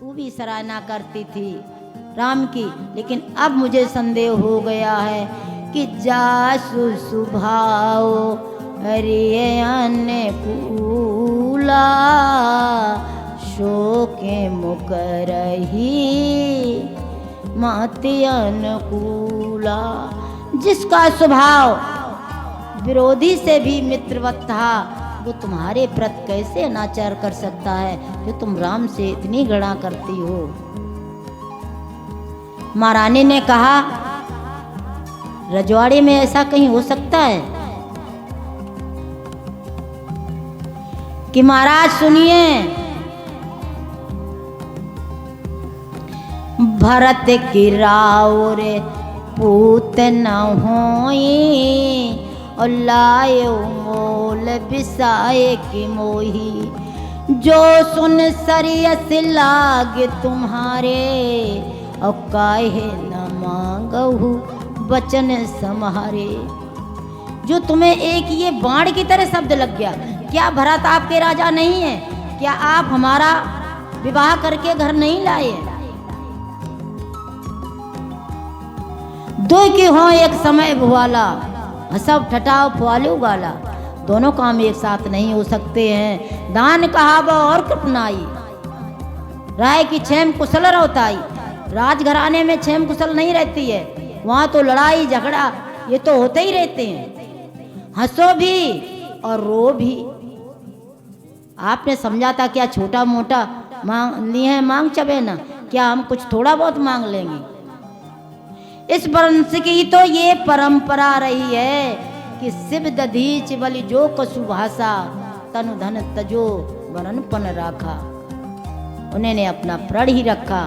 तू भी सराहना करती थी राम की, लेकिन अब मुझे संदेह हो गया है कि जासु सुभाव हरिय अनुकूला शोके मुकरही मति अनुकूला। जिसका स्वभाव विरोधी से भी मित्रवत था, वो तुम्हारे प्रति कैसे अनाचार कर सकता है जो तुम राम से इतनी घृणा करती हो। महारानी ने कहा, रजवाड़े में ऐसा कहीं हो सकता है कि महाराज सुनिए, भरत की राउर पूत न होई और लायो मोल बिसाए की मोही। जो सुन सरियस लाग तुम्हारे और काहे न मांगहु वचन सम्हारे। जो तुम्हें एक ये बाण की तरह शब्द लग गया, क्या भरत आपके राजा नहीं है? क्या आप हमारा विवाह करके घर नहीं लाए? दो की हो एक समय भुआला, हसब ठटाव फुआलू गाला। दोनों काम एक साथ नहीं हो सकते हैं। दान कहावा और कृपनाई, राय की छेम कुशल रोताई। राजघराने में छेम कुशल नहीं रहती है, वहां तो लड़ाई झगड़ा ये तो होते ही रहते हैं। हंसो भी और रो भी। आपने समझा था क्या छोटा मोटा मांग लिए हैं, मांग चबे ना, क्या हम कुछ थोड़ा बहुत मांग लेंगे? इस वंश की तो ये परंपरा रही है कि शिव दधीच बलि जो कछु भाषा तनु धन तजो वरन पन राखा। उन्होंने अपना प्रण ही रखा।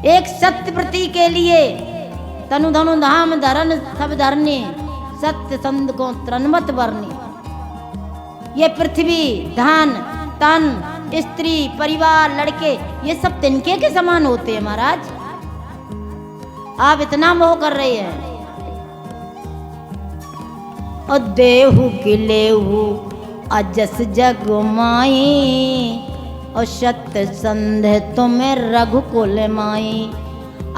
एक सत्य प्रति के लिए तनु धनु धाम धरन सब धरने, सत्य संत को त्रनमत बरनी। ये पृथ्वी धन तन स्त्री परिवार लड़के ये सब तिनके के समान होते हैं महाराज। आप इतना मोह कर रहे हैं। और देहु किलेहु अजस जग माई और सत्य संध तुम्हें रघुकुल माई।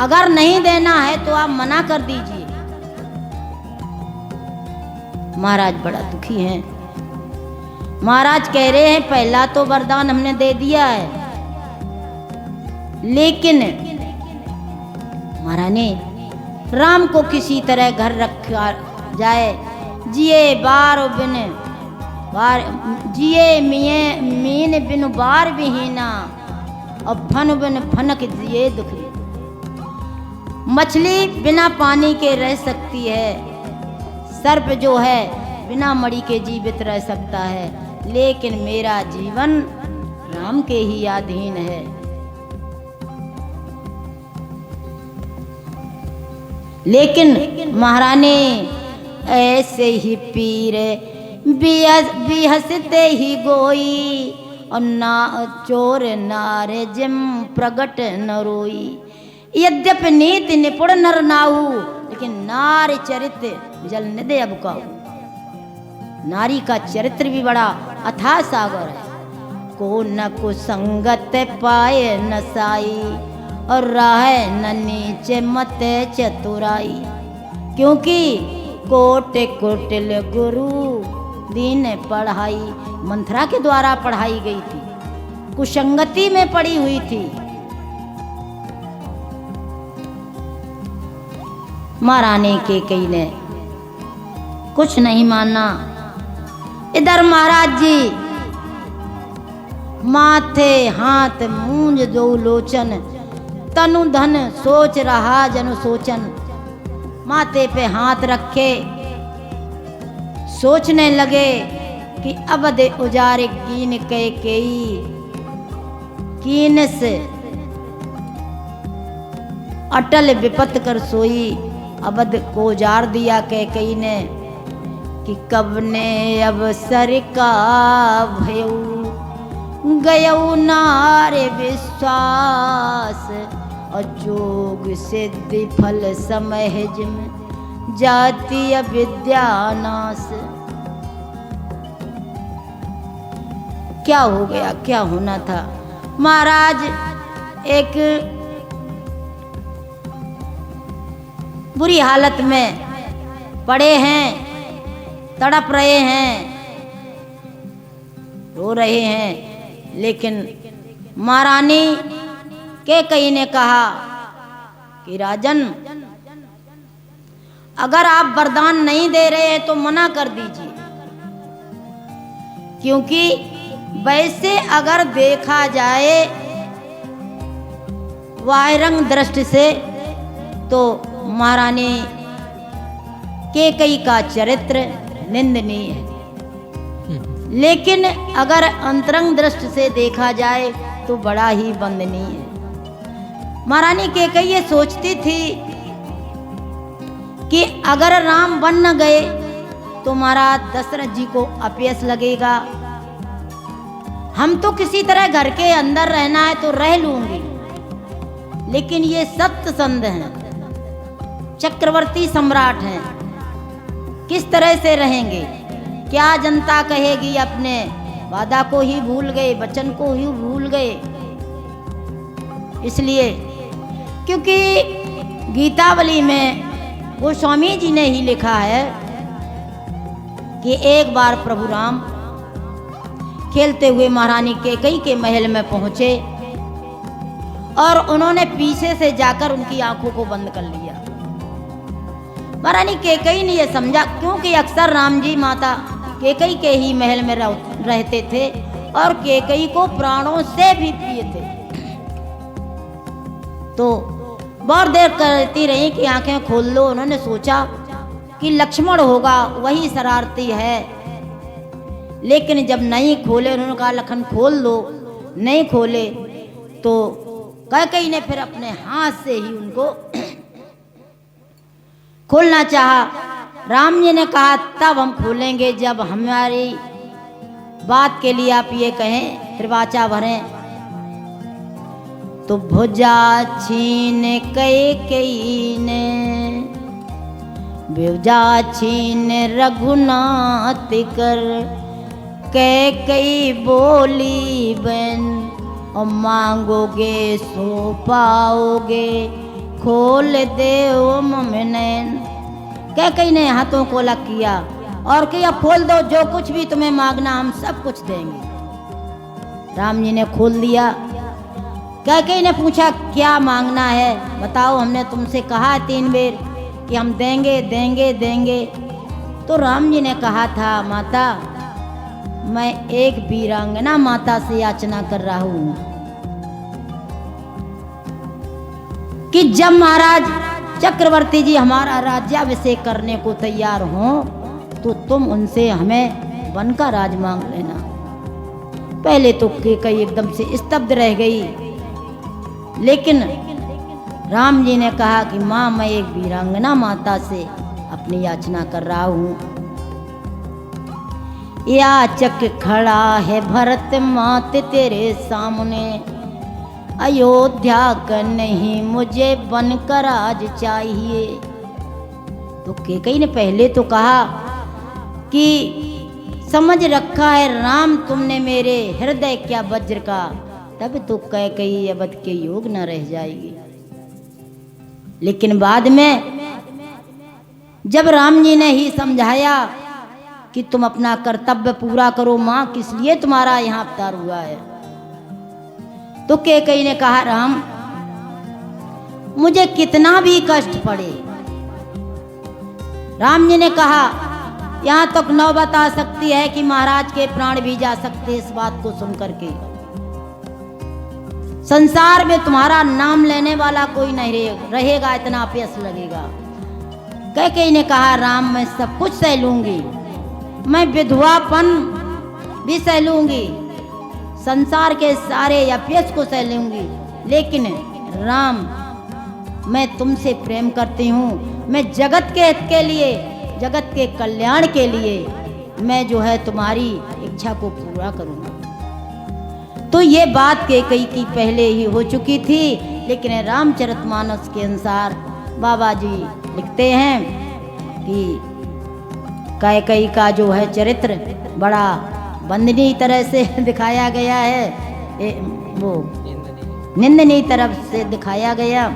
अगर नहीं देना है तो आप मना कर दीजिए। महाराज बड़ा दुखी हैं। महाराज कह रहे हैं पहला तो वरदान हमने दे दिया है, लेकिन महारानी राम को किसी तरह घर रखा जाए। जिए बार बिन बार जिए मीन बिन बार बिहीना और फन बिन फनक जिए दुखी। मछली बिना पानी के रह सकती है, सर्प जो है बिना मणि के जीवित रह सकता है, लेकिन मेरा जीवन राम के ही अधीन है। लेकिन महारानी ऐसे ही पीर बिहसते ही गोई और ना चोर नारे जिम प्रगट न रोई। यद्यपि नीति निपुण नर नाहु, लेकिन नारी चरित्र जल निदे अब काहू। नारी का चरित्र भी बड़ा अथाह सागर है। को न को संगत पाए न साई और राह न नीचे मत चतुराई। क्योंकि कोटे कोटिल गुरु दीन पढ़ाई मंथरा के द्वारा पढ़ाई गई थी, कुसंगति में पड़ी हुई थी। महारानी के कई ने कुछ नहीं माना। इधर महाराज जी माथे हाथ मूंज दो लोचन, तनु धन सोच रहा जनु सोचन। माथे पे हाथ रखे सोचने लगे कि अब दे उजारे कीन के कीन से अटल विपत कर सोई। अबद को उजार दिया कई ने कि कब ने अवसर का भयऊ गयऊ नारे विश्वास और जोग सिद्धि फल समहज में जातीय विद्यानाश। क्या हो गया, क्या होना था। महाराज एक बुरी हालत में पड़े हैं, तड़प रहे हैं, रो रहे हैं। लेकिन महारानी कैकेयी ने कहा कि राजन, अगर आप वरदान नहीं दे रहे हैं तो मना कर दीजिए, क्योंकि वैसे अगर देखा जाए वाहिरंग दृष्टि से तो महारानी कैकेयी का चरित्र निंदनीय है, लेकिन अगर अंतरंग दृष्टि से देखा जाए तो बड़ा ही वंदनीय है। महारानी कैकेयी ये सोचती थी कि अगर राम बन न गए तो महाराज दशरथ जी को अपयश लगेगा। हम तो किसी तरह घर के अंदर रहना है तो रह लूंगी, लेकिन ये सत्य संध हैं, चक्रवर्ती सम्राट हैं, किस तरह से रहेंगे? क्या जनता कहेगी? अपने वादा को ही भूल गए, वचन को ही भूल गए। इसलिए क्योंकि गीतावली में गोस्वामी जी ने ही लिखा है कि एक बार प्रभु राम खेलते हुए महारानी कैकेयी के महल में पहुंचे और उन्होंने पीछे से जाकर उनकी आंखों को बंद कर लिया। महारानी कैकेयी ने यह समझा, क्योंकि अक्सर राम जी माता कैकेयी के ही महल में रहते थे और कैकेयी को प्राणों से भी प्रिय थे, तो बहुत देर करती रही कि आंखें खोल लो। उन्होंने सोचा कि लक्ष्मण होगा, वही शरारती है, लेकिन जब नहीं खोले, उन्होंने कहा लखन खोल लो, नहीं खोले तो कैकेयी ने फिर अपने हाथ से ही उनको खोलना चाहा। राम जी ने कहा तब हम खोलेंगे जब हमारी बात के लिए आप ये कहें, त्रिवाचा भरें। तो भुजा छीन कैकेयी ने, भुजा छीन रघुनाथ कर, कैकेयी बोली बहन, और मांगोगे सो पाओगे, खोल दे नैन। कैकेयी ने हाथों को अलग किया और किया खोल दो, जो कुछ भी तुम्हें मांगना हम सब कुछ देंगे। राम जी ने खोल दिया। कैकेयी ने पूछा क्या मांगना है, बताओ, हमने तुमसे कहा 3 बेर कि हम देंगे देंगे देंगे। तो राम जी ने कहा था माता, मैं एक वीरांगना माता से याचना कर रहा हूं कि जब महाराज चक्रवर्ती जी हमारा राज्याभिषेक करने को तैयार हों तो तुम उनसे हमें वन का राज मांग लेना। पहले तो कैकेयी एकदम से स्तब्ध रह गई, लेकिन राम जी ने कहा कि माँ, मैं एक वीरांगना माता से अपनी याचना कर रहा हूँ। याचक खड़ा है भरत मात तेरे सामने, अयोध्या का नहीं मुझे बनकर आज चाहिए। तो कैकेयी ने पहले तो कहा कि समझ रखा है राम तुमने मेरे हृदय क्या वज्र का, तब तो कैकेयी अवध के योग न रह जाएगी। लेकिन बाद में जब राम जी ने ही समझाया कि तुम अपना कर्तव्य पूरा करो माँ, किस लिए तुम्हारा यहाँ अवतार हुआ है, तो कैकेयी ने कहा राम, मुझे कितना भी कष्ट पड़े। राम जी ने कहा यहाँ तक नौबत आ सकती है कि महाराज के प्राण भी जा सकते। इस बात को सुनकर के संसार में तुम्हारा नाम लेने वाला कोई नहीं रहेगा, इतना अपयश लगेगा। कैकेयी ने कहा राम, मैं सब कुछ सह लूंगी, मैं विधवापन भी सह लूंगी, संसार के सारे अपयश को सह लूंगी, लेकिन राम मैं तुमसे प्रेम करती हूँ, मैं जगत के हित के लिए, जगत के कल्याण के लिए मैं जो है तुम्हारी इच्छा को पूरा करूँगा। तो ये बात कैकेयी की पहले ही हो चुकी थी, लेकिन रामचरितमानस के अनुसार बाबा जी लिखते हैं कि कैकेयी का जो है चरित्र बड़ा वंदनीय तरह से दिखाया गया है। वो निंदनीय तरफ से दिखाया गया।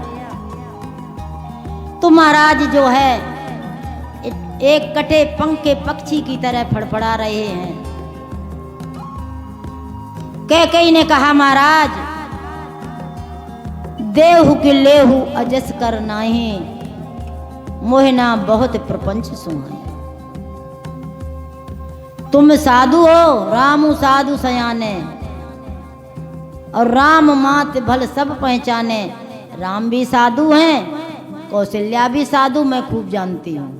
तो महाराज जो है एक कटे पंख के पक्षी की तरह फड़फड़ा रहे हैं। कैकेयी ने कहा, महाराज देहु के लेहु अजस कर नाही, मोहना बहुत प्रपंच सुहाए। तुम साधु हो, रामु साधु सयाने, और राम मात भल सब पहचाने। राम भी साधु हैं, कौशल्या भी साधु, मैं खूब जानती हूँ।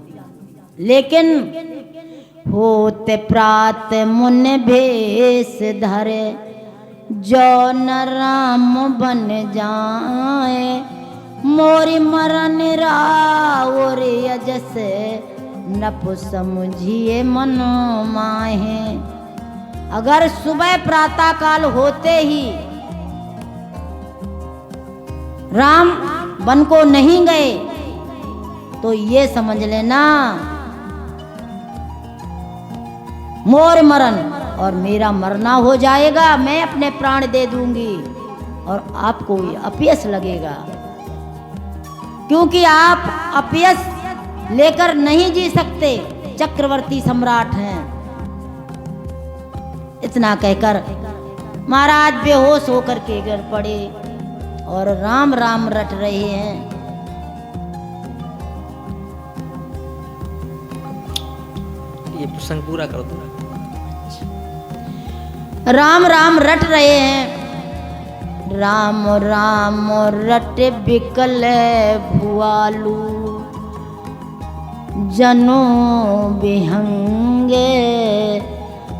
लेकिन होते प्रात मुन भेष धरे, जो न राम बन जाए। मोरी मरन रावर अजस, नप समझिए मनो माहे। अगर सुबह प्रातः काल होते ही राम वन को नहीं गए तो ये समझ लेना मोर मरण और मेरा मरना हो जाएगा। मैं अपने प्राण दे दूंगी और आपको अपयश लगेगा, क्योंकि आप अपयश लेकर नहीं जी सकते, चक्रवर्ती सम्राट हैं। इतना कहकर महाराज बेहोश होकर के गिर पड़े और राम राम रट रहे हैं। ये प्रसंग पूरा कर दो। राम राम रट रहे हैं। राम राम रट बिकल भुआलू, जनो बिहंगे,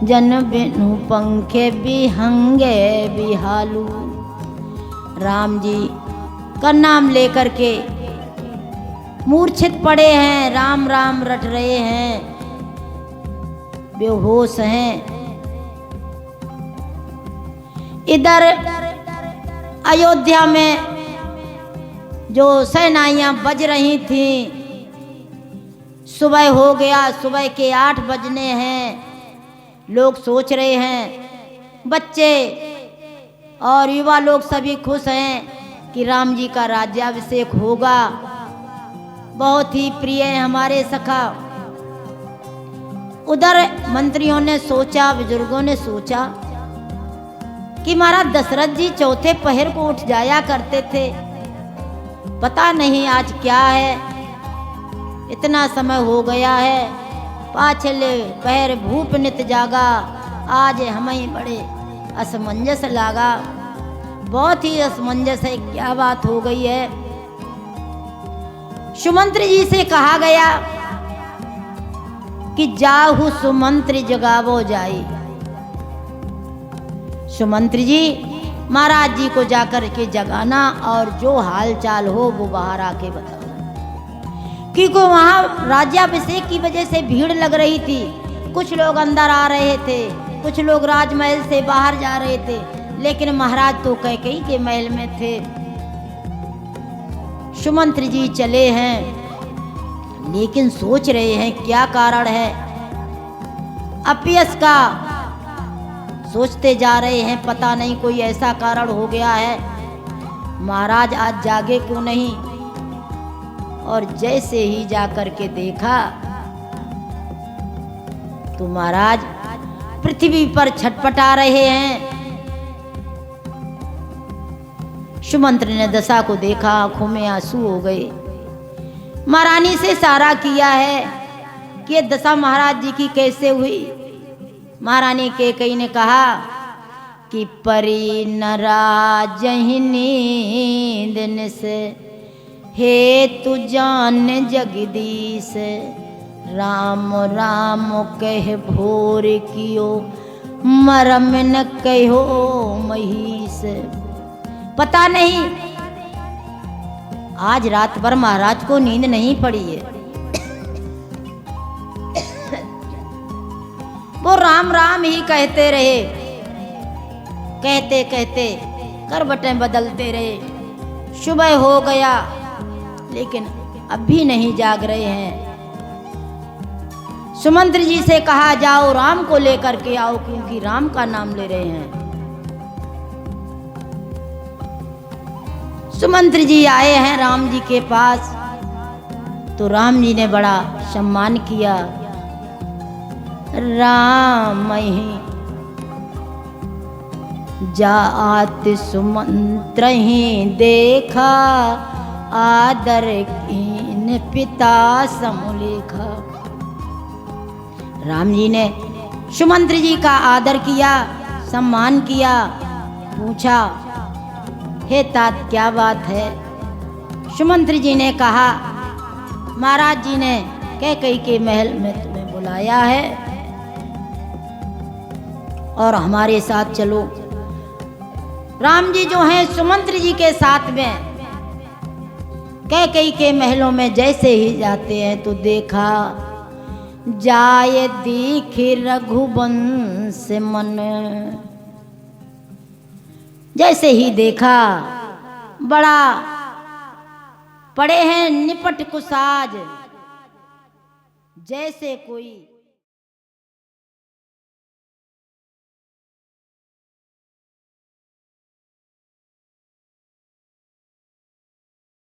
जन बिनु पंखे बिहंगे बिहालू। राम जी का नाम लेकर के मूर्छित पड़े हैं, राम राम रट रहे हैं, बेहोश हैं। इधर अयोध्या में जो सेनाइयां बज रही थीं, सुबह हो गया, सुबह के 8 बजने हैं। लोग सोच रहे हैं, बच्चे और युवा लोग सभी खुश हैं कि राम जी का राज्याभिषेक होगा। बहुत ही प्रिय है हमारे सखा। उधर मंत्रियों ने सोचा, बुजुर्गों ने सोचा कि महाराज दशरथ जी चौथे पहर को उठ जाया करते थे, पता नहीं आज क्या है, इतना समय हो गया है, पाछले पहर भूप नित जागा, आज हमें बड़े असमंजस लगा। बहुत ही असमंजस है, क्या बात हो गई है। सुमंत्री जी से कहा गया कि जाहु सुमंत्री जगावो जाई। सुमंत्री जी महाराज जी को जाकर के जगाना और जो हाल चाल हो वो बाहर आके बताना, क्योंकि वहाँ राज्याभिषेक की वजह से भीड़ लग रही थी। कुछ लोग अंदर आ रहे थे, कुछ लोग राजमहल से बाहर जा रहे थे, लेकिन महाराज तो कैकेयी के महल में थे। सुमंत्री जी चले हैं, लेकिन सोच रहे हैं क्या कारण है अपयश का। सोचते जा रहे हैं, पता नहीं कोई ऐसा कारण हो गया है, महाराज आज जागे क्यों नहीं। और जैसे ही जाकर के देखा तो महाराज पृथ्वी पर छटपटा रहे हैं। सुमंत्री ने दशा को देखा, आंखों में आंसू हो गए। महारानी से सारा किया है कि ये दशा महाराज जी की कैसे हुई। महारानी कैकेयी ने कहा कि परी नाराजहि नींद से, हे तू जान जगदीश, राम राम कह भोर कियो, मरम न कहो महिष। पता नहीं आज रात भर महाराज को नींद नहीं पड़ी है। वो राम राम ही कहते रहे, कहते कहते करवटें बदलते रहे। सुबह हो गया, लेकिन अब भी नहीं जाग रहे हैं। सुमंत्री जी से कहा, जाओ राम को लेकर के आओ, क्योंकि राम का नाम ले रहे हैं। सुमंत्र जी आए हैं राम जी के पास, तो राम जी ने बड़ा सम्मान किया। राम ही जात सुमंत्र ही देखा, आदर कीन पिता समुलेखा। राम जी ने सुमंत्र जी का आदर किया, सम्मान किया। पूछा, हे तात क्या बात है? सुमंत्र जी ने कहा, महाराज जी ने कैकेयी के महल में तुम्हें बुलाया है और हमारे साथ चलो। राम जी जो हैं सुमंत्र जी के साथ में कैकेयी के महलों में जैसे ही जाते हैं तो देखा, जाए दीख रघुवंश मन। जैसे ही देखा, बड़ा पड़े हैं निपट कुसाज, जैसे कोई